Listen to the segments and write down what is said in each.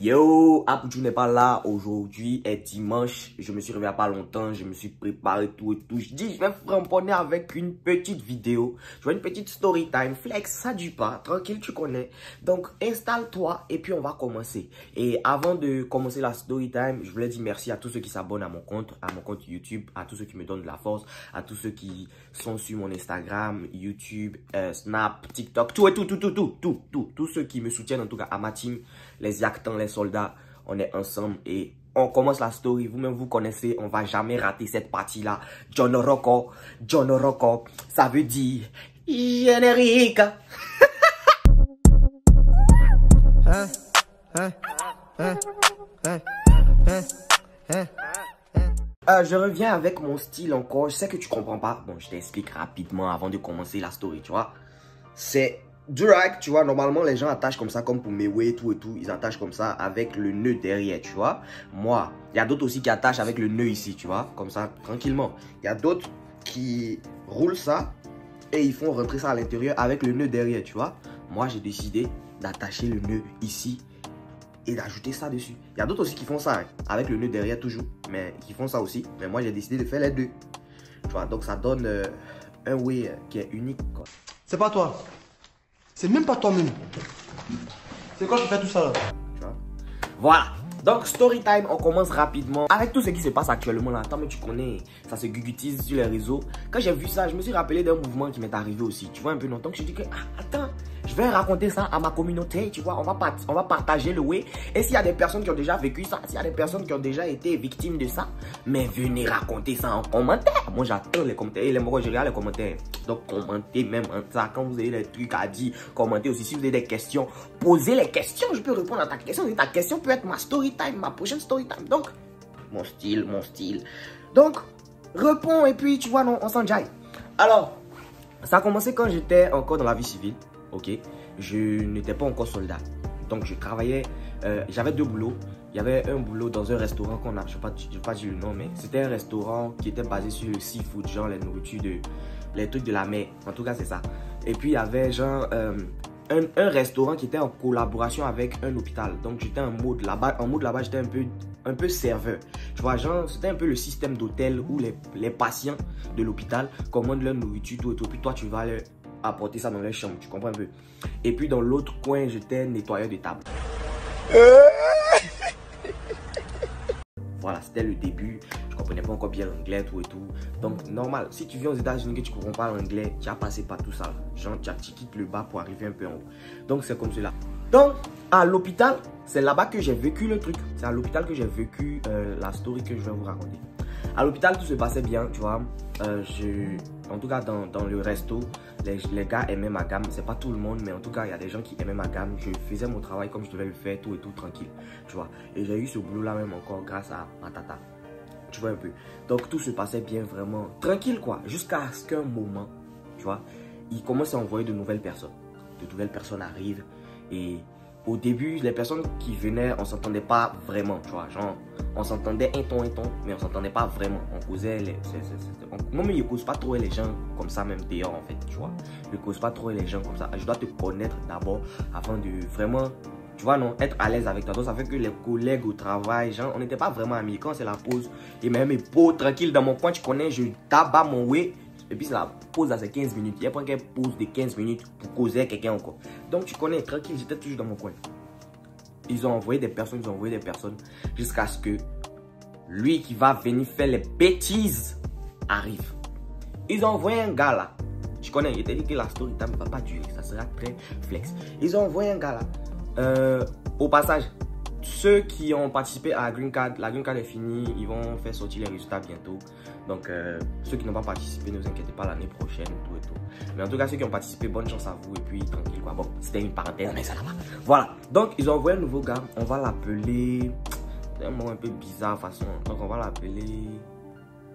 Yo, Apouchou n'est pas là. Aujourd'hui est dimanche. Je me suis réveillé il n'y a pas longtemps. Je me suis préparé tout et tout. Je dis, je vais framponner avec une petite vidéo. Je vois une petite story time. Flex, ça dure pas. Tranquille, tu connais. Donc, installe-toi et puis on va commencer. Et avant de commencer la story time, je voulais dire merci à tous ceux qui s'abonnent à mon compte YouTube, à tous ceux qui me donnent de la force, à tous ceux qui sont sur mon Instagram, YouTube, Snap, TikTok, tout et tout. Tous ceux qui me soutiennent en tout cas à ma team, les actants, les soldats, on est ensemble et on commence la story. Vous-même, vous connaissez, on va jamais rater cette partie-là. John Rocco, ça veut dire générique. Je reviens avec mon style encore. Je sais que tu comprends pas. Bon, je t'explique rapidement avant de commencer la story, tu vois. C'est direct, tu vois. Normalement, les gens attachent comme ça, comme pour Mewe, tout et tout. Ils attachent comme ça avec le nœud derrière, tu vois. Moi, il y a d'autres aussi qui attachent avec le nœud ici, tu vois. Comme ça, tranquillement. Il y a d'autres qui roulent ça et ils font rentrer ça à l'intérieur avec le nœud derrière, tu vois. Moi, j'ai décidé d'attacher le nœud ici et d'ajouter ça dessus. Il y a d'autres aussi qui font ça, hein, avec le nœud derrière toujours, mais qui font ça aussi. Mais moi, j'ai décidé de faire les deux. Tu vois, donc ça donne un way qui est unique, quoi. C'est pas toi. C'est même pas toi-même. C'est quoi qui fait tout ça là? Tu vois? Voilà. Donc, story time, on commence rapidement avec tout ce qui se passe actuellement là. Attends, mais tu connais, ça se gugutise sur les réseaux. Quand j'ai vu ça, je me suis rappelé d'un mouvement qui m'est arrivé aussi. Tu vois, un peu longtemps que je dis que, attends, je vais raconter ça à ma communauté, tu vois, on va partager le way. Et s'il y a des personnes qui ont déjà vécu ça, s'il y a des personnes qui ont déjà été victimes de ça, mais venez raconter ça en commentaire. Moi, j'attends les commentaires. Et moi, je regarde les commentaires. Donc, commentez même ça. Quand vous avez des trucs à dire, commentez aussi. Si vous avez des questions, posez les questions. Je peux répondre à ta question. Et ta question peut être ma story time, ma prochaine story time. Donc, mon style. Donc, réponds et puis, tu vois, non, on s'en jaille. Alors, ça a commencé quand j'étais encore dans la vie civile. Ok, je n'étais pas encore soldat. Donc, je travaillais, j'avais deux boulots. Il y avait un boulot dans un restaurant qu'on a, je ne vais pas dire le nom, mais c'était un restaurant qui était basé sur le seafood, genre les nourritures les trucs de la mer. En tout cas, c'est ça. Et puis, il y avait genre un restaurant qui était en collaboration avec un hôpital. Donc, j'étais en mode là-bas, j'étais un peu serveur. Tu vois, genre, c'était un peu le système d'hôtel où les patients de l'hôpital commandent leur nourriture, tout et tout. Puis toi, tu vas leur apporter ça dans leur chambre, tu comprends un peu. Et puis, dans l'autre coin, j'étais nettoyeur de table. Voilà, c'était le début. Je comprenais pas encore bien l'anglais, tout et tout. Donc, normal, si tu viens aux États-Unis que tu comprends pas l'anglais, tu as passé par tout ça. Genre, tu quittes le bas pour arriver un peu en haut. Donc, c'est comme cela. Donc, à l'hôpital, c'est là-bas que j'ai vécu le truc. C'est à l'hôpital que j'ai vécu la story que je vais vous raconter. À l'hôpital, tout se passait bien, tu vois. En tout cas, dans le resto, les gars aimaient ma gamme. C'est pas tout le monde, mais en tout cas, il y a des gens qui aimaient ma gamme. Je faisais mon travail comme je devais le faire, tout et tout, tranquille. Tu vois. Et j'ai eu ce boulot-là même encore grâce à ma tata. Tu vois un peu. Donc, tout se passait bien, vraiment tranquille, quoi. Jusqu'à ce qu'un moment, tu vois, il commence à envoyer de nouvelles personnes. De nouvelles personnes arrivent. Et au début, les personnes qui venaient, on s'entendait pas vraiment, tu vois. Genre, on s'entendait un ton, mais on s'entendait pas vraiment. On causait moi, mais je cause pas trop les gens comme ça, même dehors, en fait, tu vois. Je cause pas trop les gens comme ça. Je dois te connaître d'abord avant de vraiment, tu vois, non, être à l'aise avec toi. Donc, ça fait que les collègues au travail, genre, on n'était pas vraiment amis. Quand c'est la pause, et même mes pots tranquille dans mon coin, tu connais, je tabac mon way. Et puis, c'est la pause à ces 15 minutes. Il y a pas qu'une pause de 15 minutes pour causer quelqu'un encore. Donc, tu connais, tranquille, j'étais toujours dans mon coin. Ils ont envoyé des personnes, jusqu'à ce que lui qui va venir faire les bêtises arrive. Ils ont envoyé un gars là. Tu connais, il était dit que la story time ne va pas durer, ça sera très flex. Ils ont envoyé un gars là. Au passage, ceux qui ont participé à la Green Card est finie, ils vont faire sortir les résultats bientôt. Donc, ceux qui n'ont pas participé, ne vous inquiétez pas, l'année prochaine, tout et tout. Mais en tout cas, ceux qui ont participé, bonne chance à vous et puis tranquille quoi. Bon, c'était une parenthèse, mais ça là-bas. Voilà, donc ils ont envoyé un nouveau gars, on va l'appeler... C'est un mot un peu bizarre façon, donc on va l'appeler...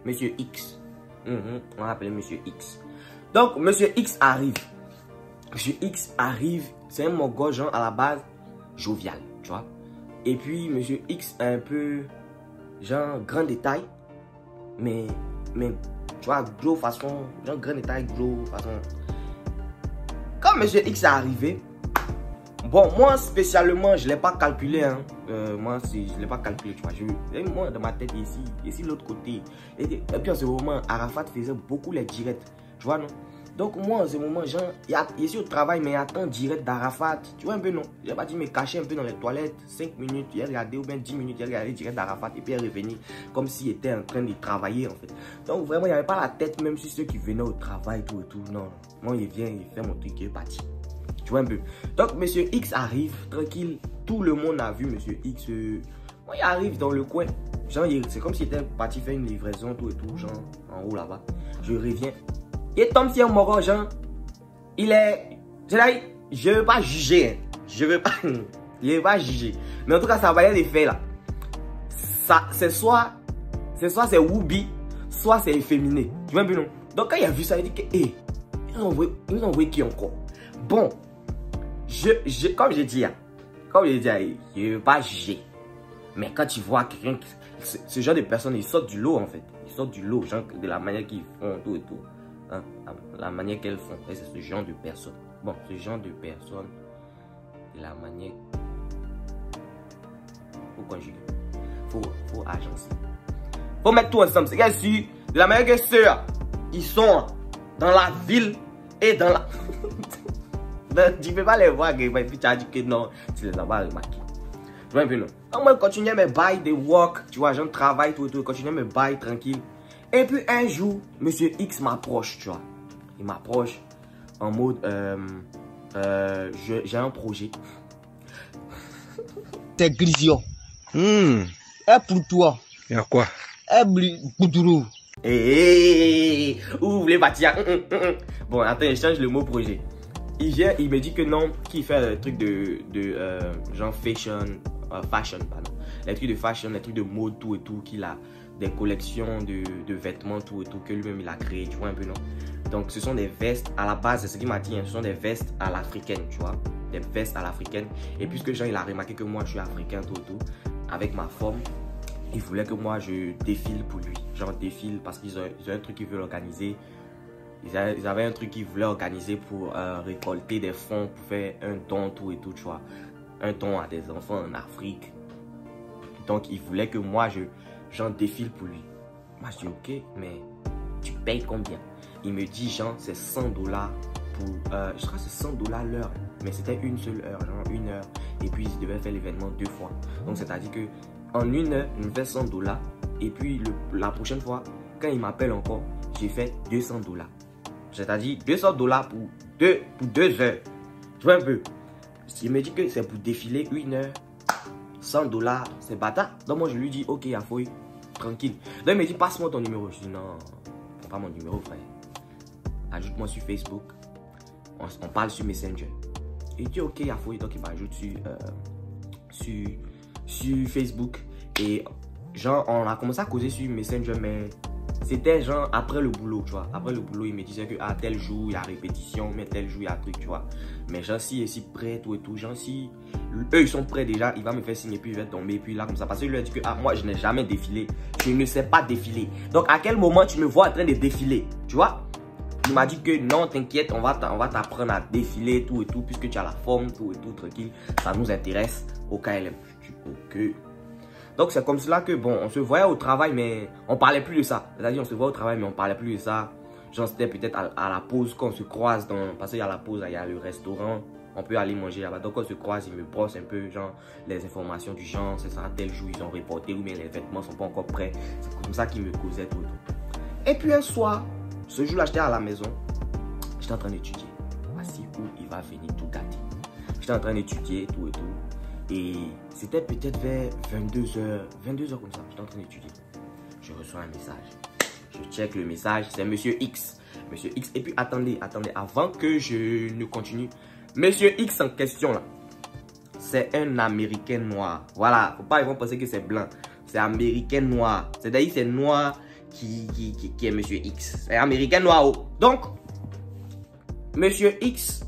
Monsieur X. On va l'appeler Monsieur X. Donc, Monsieur X arrive. Monsieur X arrive, c'est un mongol genre à la base jovial, tu vois. Et puis, Monsieur X a un peu, genre, grand détail. Mais, tu vois, gros façon, genre, grand détail, gros façon. Quand Monsieur X est arrivé, Bon, moi spécialement, je ne l'ai pas calculé. Hein. Moi, je ne l'ai pas calculé. Tu vois. Moi, dans ma tête, ici l'autre côté. Et puis en ce moment, Arafat faisait beaucoup les directs. Tu vois, non? Donc moi, en ce moment, genre, ici au travail, mais il y a tant de directs d'Arafat. Tu vois un peu, non? J'ai pas dit me cacher un peu dans les toilettes. 5 minutes, il a regardé, ou bien 10 minutes, il a regardé direct d'Arafat. Et puis il est revenu comme s'il était en train de travailler, en fait. Donc vraiment, il n'y avait pas la tête, même si ceux qui venaient au travail, tout et tout. Non, moi, il vient, il fait mon truc, il est parti. Tu vois un peu. Donc, Monsieur X arrive, tranquille. Tout le monde a vu Monsieur X. Moi, il arrive dans le coin. Genre, c'est comme s'il était parti faire une livraison, tout et tout. Genre, en haut là-bas. Je reviens. Et tombe sur un moro, genre. Il est. C'est-à-dire, je ne veux pas juger. Hein. Je veux pas juger. Mais en tout cas, ça va y aller des faits là. Ça, c'est soit c'est Whoopi, soit c'est efféminé. Tu vois un peu, non? Donc, quand il a vu ça, il dit que, hé, ils ont envoyé qui encore? Bon. Comme j'ai dit, je ne veux pas juger. Mais quand tu vois quelqu'un, ce genre de personnes, ils sortent du lot en fait. Ils sortent du lot, genre de la manière qu'ils font, tout et tout. Hein? La manière qu'elles font. Et c'est ce genre de personnes. Bon, ce genre de personnes, de la manière. Faut conjuguer. Faut agencer. Faut mettre tout ensemble. C'est qu'elles sont de la manière que ceux, ils sont dans la ville et dans la. Tu ne peux pas les voir, et puis tu as dit que non, tu les as pas remarqués. Tu vois un peu, non? Donc, moi, je continuais mes bails de work, tu vois, je travaille, tout et tout, je continuais mes bails tranquille. Et puis, un jour, Monsieur X m'approche, tu vois. Il m'approche en mode, j'ai un projet. C'est Grisio. Et pour toi. Et à quoi? Boudroux. Hé, où vous voulez bâtir? Bon, attends, je change le mot projet. Il vient, il me dit que non, qu'il fait un truc de genre fashion, pardon. Les trucs de fashion, les trucs de mode, tout et tout, qu'il a des collections de vêtements, tout et tout, que lui-même il a créé, tu vois un peu, non? Donc ce sont des vestes, à la base, c'est ce qu'il m'a dit, hein, ce sont des vestes à l'africaine, tu vois, des vestes à l'africaine. Et puisque genre, il a remarqué que moi je suis africain, tout et tout, avec ma forme, il voulait que moi je défile pour lui, genre défile parce qu'ils ont un truc qu'ils veulent organiser. Ils avaient un truc qu'ils voulaient organiser pour récolter des fonds pour faire un don, tout et tout, tu vois. Un don à des enfants en Afrique. Donc, ils voulaient que moi, j'en défile pour lui. Moi, je dis, ok, mais tu payes combien? Il me dit, genre, c'est 100 $ pour... je crois que c'est 100 $ l'heure. Mais c'était une seule heure, genre une heure. Et puis, il devait faire l'événement 2 fois. Donc, c'est-à-dire que en une heure, il me fait 100 $. Et puis, la prochaine fois, quand il m'appelle encore, j'ai fait 200 $. C'est-à-dire 200 $ pour 2 heures. Tu vois un peu. Il me dit que c'est pour défiler 1 heure. 100 $, c'est bâtard. Donc moi je lui dis, ok, Afoy, tranquille. Donc il me dit, passe-moi ton numéro. Je dis, non, prends pas mon numéro, frère. Ajoute-moi sur Facebook. On parle sur Messenger. Il dit, ok, Afoy. Donc il m'ajoute sur Facebook. Et genre, on a commencé à causer sur Messenger, mais... C'était genre après le boulot, tu vois. Après le boulot, il me disait que à tel jour, il y a répétition, mais tel jour, il y a truc, tu vois. Mais genre, si est prêt, tout et tout, genre, si eux, ils sont prêts déjà, il va me faire signer, puis il va tomber, puis là, comme ça. Parce qu'il lui a dit que, ah, moi, je n'ai jamais défilé. Je ne sais pas défiler. Donc, à quel moment tu me vois en train de défiler, tu vois? Il m'a dit que non, t'inquiète, on va t'apprendre à défiler, tout et tout, puisque tu as la forme, tout et tout, tranquille. Ça nous intéresse au KLM. Ok. Donc c'est comme cela que bon, on se voyait au travail mais on parlait plus de ça. C'est-à-dire on se voit au travail mais on parlait plus de ça. Genre c'était peut-être à la pause quand on se croise parce qu'il y a la pause, il y a le restaurant, on peut aller manger là-bas. Donc quand on se croise, il me brosse un peu genre les informations du genre, c'est ça, tel jour ils ont reporté ou bien les vêtements sont pas encore prêts. C'est comme ça qu'il me causait tout. Et puis un soir, ce jour-là j'étais à la maison, j'étais en train d'étudier. Voici où il va venir tout gâter. J'étais en train d'étudier tout et tout. Et c'était peut-être vers 22h comme ça, j'étais en train d'étudier. Je reçois un message. Je check le message, c'est Monsieur X. Monsieur X. Et puis attendez, avant que je ne continue. Monsieur X en question là, c'est un Américain noir. Voilà, faut pas ils vont penser que c'est blanc. C'est Américain noir. C'est-à-dire c'est noir qui est Monsieur X. C'est Américain noir. Donc, Monsieur X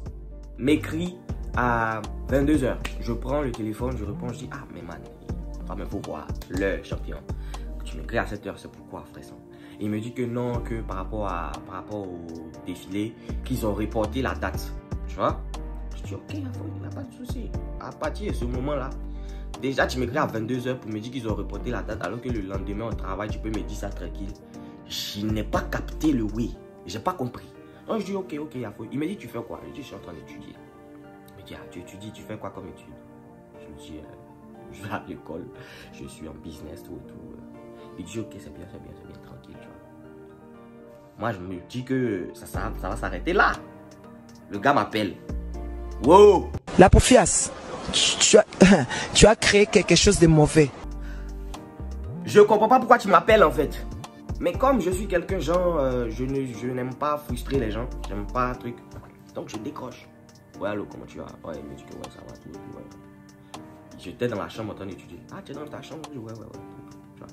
m'écrit à 22h, je prends le téléphone, je réponds, je dis, ah mais man, il faut voir le champion. Tu m'écris à 7h, c'est pourquoi, frère. Il me dit que non, que par rapport au défilé, qu'ils ont reporté la date. Tu vois? Je Je dis, ok, il n'y a pas de souci. À partir de ce moment-là, déjà, tu m'écris à 22h pour me dire qu'ils ont reporté la date, alors que le lendemain, au travail, tu peux me dire ça tranquille. Je n'ai pas capté le oui. Je n'ai pas compris. Donc, je dis, ok, il y a faux. Il me dit, tu fais quoi? Je dis, je suis en train d'étudier. Il me dit, ah, tu étudies, tu fais quoi comme étude? Je lui dis, je vais à l'école, je suis en business, tout et tout. Il dit, ok, c'est bien, tranquille, tu vois. Moi, je me dis que ça va s'arrêter là. Le gars m'appelle. Wow! La Profias, tu as créé quelque chose de mauvais. Je comprends pas pourquoi tu m'appelles en fait. Mais comme je suis quelqu'un, genre, je n'aime pas frustrer les gens. J'aime pas un truc. Donc je décroche. Ouais, allô, comment tu vas? Ouais, il me dit que ouais, ça va, tout, ouais. J'étais dans la chambre en train d'étudier. Ah, tu es dans ta chambre? Ouais. Tu vois.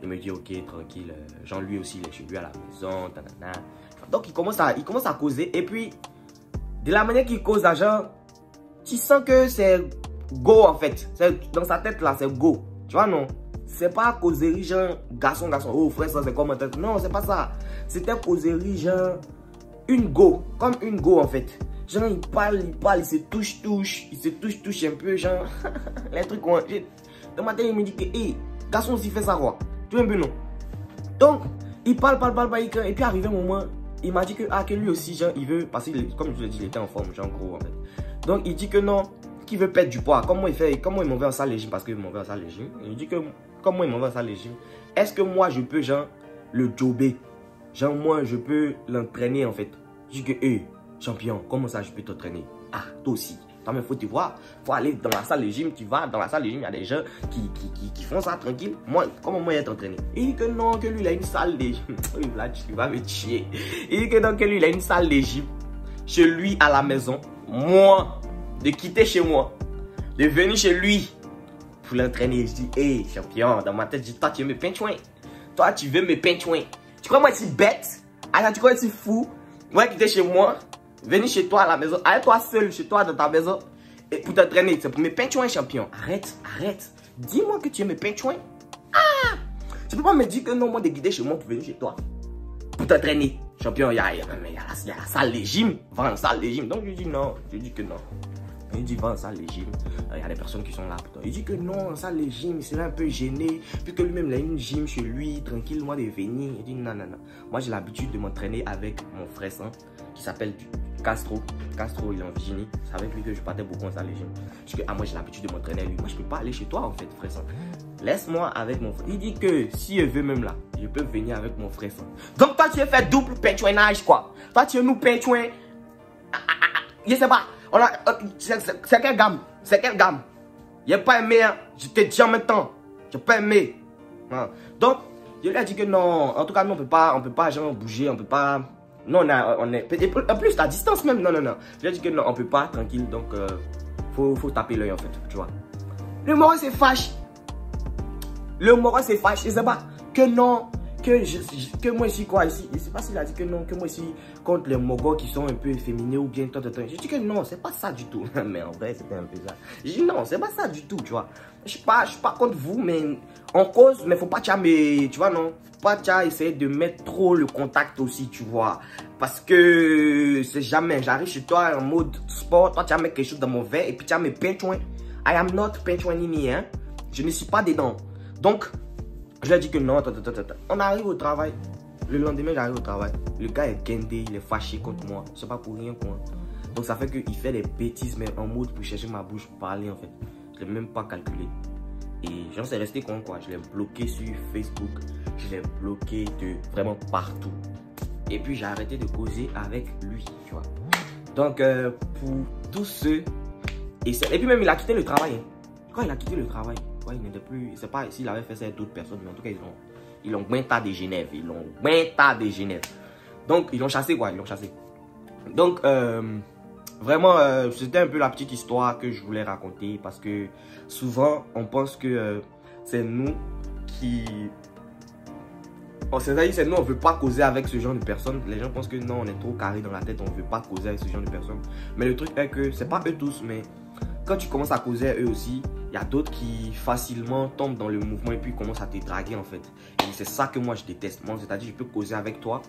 Il me dit, ok, tranquille. Genre, lui aussi, il est chez lui à la maison. Tanana. Donc il commence à causer. Et puis, de la manière qu'il cause, genre, tu sens que c'est go en fait. Dans sa tête là, c'est go. Tu vois, non? C'est pas causerie genre garçon. Oh frère, ça c'est comme un tête. Non, c'est pas ça. C'était causerie genre une go. Comme une go en fait. Genre, il parle, il se touche. Il se touche un peu, genre. Les trucs qu'on. Dans ma tête, il me dit que, hé, garçon aussi fait ça quoi. Tu vois un peu, non? Donc, il parle. Et puis, arrivé un moment, il m'a dit que lui aussi, genre, il veut. Parce que, comme je l'ai dit, il était en forme, genre, gros en fait. Donc, il dit que non, qu'il veut perdre du poids. Comment il m'envoie en salle régime? Parce qu'il m'envoie en salle régime. Il dit que, comment il m'envoie en salle régime? Est-ce que moi, je peux, genre, le jobber? Genre, moi, je peux l'entraîner, en fait. Je dis que, hé, champion, comment ça, je peux t'entraîner? Ah, toi aussi. Toi, mais faut te voir. Faut aller dans la salle régime. Tu vas dans la salle régime, il y a des gens qui font ça tranquille. Moi, comment moi, être entraîné? Il dit que non, que lui, il a une salle de gym. Là, tu vas me tuer. Il dit que non, que lui, il a une salle de gym. Chez lui, à la maison. Moi, de quitter chez moi, de venir chez lui pour l'entraîner. Je dis, hé, champion, dans ma tête, je dis, toi, tu veux me peintuer. Toi, tu veux me peintuer. Tu crois moi, je suis bête? Alors, tu crois que je suis fou? Moi, quitter chez moi, venir chez toi à la maison, allez toi seul chez toi dans ta maison, et pour t'entraîner, c'est pour me peintuer, champion. Arrête. Dis-moi que tu veux me peintuer. Ah! Tu peux pas me dire que non, moi, de quitter chez moi pour venir chez toi. Pour t'entraîner. Champion, il y a la salle de gym. Va en salle de gym. Donc, je dis non. Je dis que non. Il dit va en salle de gym. Il y a des personnes qui sont là. Il dit que non, en salle de gym, il serait un peu gêné. Puis que lui-même, il a une gym chez lui, tranquillement de venir. Il dit non. Moi, j'ai l'habitude de m'entraîner avec mon frère qui s'appelle Castro. Castro, il est en Virginie. C'est avec lui que je partais beaucoup en salle de gym. Je dis que moi, j'ai l'habitude de m'entraîner avec lui. Moi, je peux pas aller chez toi, en fait, frère. Laisse-moi avec mon frère. Il dit que si je veux même là, je peux venir avec mon frère. Donc toi, tu veux faire double peintuinage, quoi. Toi, tu veux nous peintuer. Je sais pas. C'est quelle gamme? C'est quelle gamme? Il n'a pas aimé, hein. Je te dis en même temps. Je n'ai pas aimé. Donc, je lui ai dit que non. En tout cas, nous, on peut pas genre bouger. On peut pas. Non, on est. En plus, à distance même. Non. Je lui ai dit que non, on peut pas, tranquille. Donc, faut taper l'œil en fait. Tu vois. Le moral c'est fâche. Je sais pas. Que non. Que moi ici quoi ici. Je sais pas s'il a dit que non. Que moi ici contre les mogos qui sont un peu efféminés ou bien tant. Je dis que non, c'est pas ça du tout. Mais en vrai, c'était un peu ça. Je dis non, c'est pas ça du tout, tu vois. Je suis pas contre vous, mais en cause, mais faut pas tu vois non. Faut pas essayer de mettre trop le contact aussi, tu vois. Parce que c'est jamais. J'arrive chez toi en mode sport, toi tu vas mettre quelque chose dans mon verre et puis tu vas me peintuer. I am not peintuini, hein. Je ne suis pas dedans. Donc, je lui ai dit que non, attends. On arrive au travail. Le lendemain, j'arrive au travail. Le gars est guindé, il est fâché contre moi. C'est pas pour rien, quoi. Donc, ça fait qu'il fait des bêtises, mais en mode pour chercher ma bouche, pour parler, en fait. Je l'ai même pas calculé. Et j'en suis resté con, quoi. Je l'ai bloqué sur Facebook. Je l'ai bloqué de vraiment partout. Et puis, j'ai arrêté de causer avec lui, tu vois. Donc, pour tous ceux... Et puis même, il a quitté le travail. Hein. Quand il a quitté le travail, ouais, il n'était plus... Je sais pas s'il avait fait ça avec d'autres personnes, mais en tout cas, ils l'ont guinta de Genève. Donc, ils l'ont chassé, quoi. Donc, vraiment, c'était un peu la petite histoire que je voulais raconter. Parce que souvent, on pense que c'est nous qui... C'est nous, on ne veut pas causer avec ce genre de personnes. Les gens pensent que non, on est trop carré dans la tête, on ne veut pas causer avec ce genre de personnes. Mais le truc est que, c'est pas eux tous, mais quand tu commences à causer à eux aussi, il y a d'autres qui facilement tombent dans le mouvement et puis commencent à te draguer en fait. Et c'est ça que moi je déteste. Moi, c'est-à-dire, je peux causer avec toi,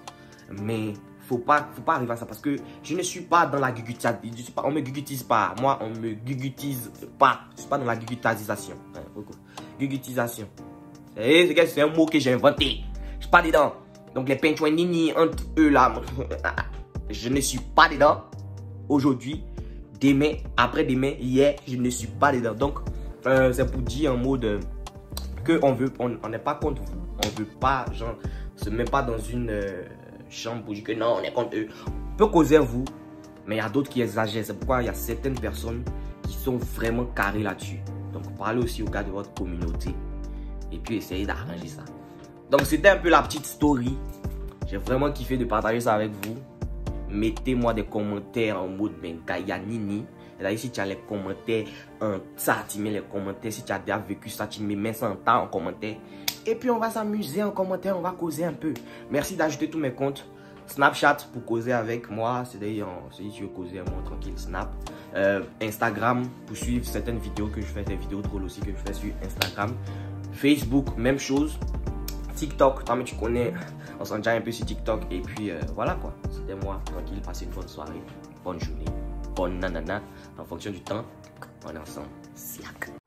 mais faut pas arriver à ça parce que je ne suis pas dans la gugutisation. On me gugutise pas. Moi, on me gugutise pas. Je suis pas dans la gugutisation. Gugutisation. C'est un mot que j'ai inventé. Je suis pas dedans. Donc les peintuins nini entre eux là. Je ne suis pas dedans. Aujourd'hui, demain, après-demain, hier, je ne suis pas dedans. Donc, c'est pour dire un mot de que on n'est pas contre vous. On veut pas, genre, se met pas dans une chambre pour dire que non, on est contre eux. On peut causer vous, mais il y a d'autres qui exagèrent. C'est pourquoi il y a certaines personnes qui sont vraiment carrées là-dessus. Donc, parlez aussi au gars de votre communauté et puis essayez d'arranger ça. Donc, c'était un peu la petite story. J'ai vraiment kiffé de partager ça avec vous. Mettez-moi des commentaires en mode Benkaya Nini. Et si tu as les commentaires en ça, tu mets les commentaires. Si tu as déjà vécu ça, tu mets ça en tas en commentaire. Et puis on va s'amuser en commentaire, on va causer un peu. Merci d'ajouter tous mes comptes. Snapchat pour causer avec moi. C'est d'ailleurs, si tu veux causer à moi tranquille, Snap. Instagram pour suivre certaines vidéos que je fais, des vidéos drôles aussi que je fais sur Instagram. Facebook, même chose. TikTok, toi mais tu connais, on s'en déjà un peu sur TikTok. Et puis voilà quoi, c'était moi, tranquille, passez une bonne soirée, bonne journée, bonne nanana. En fonction du temps, on est ensemble. Siak.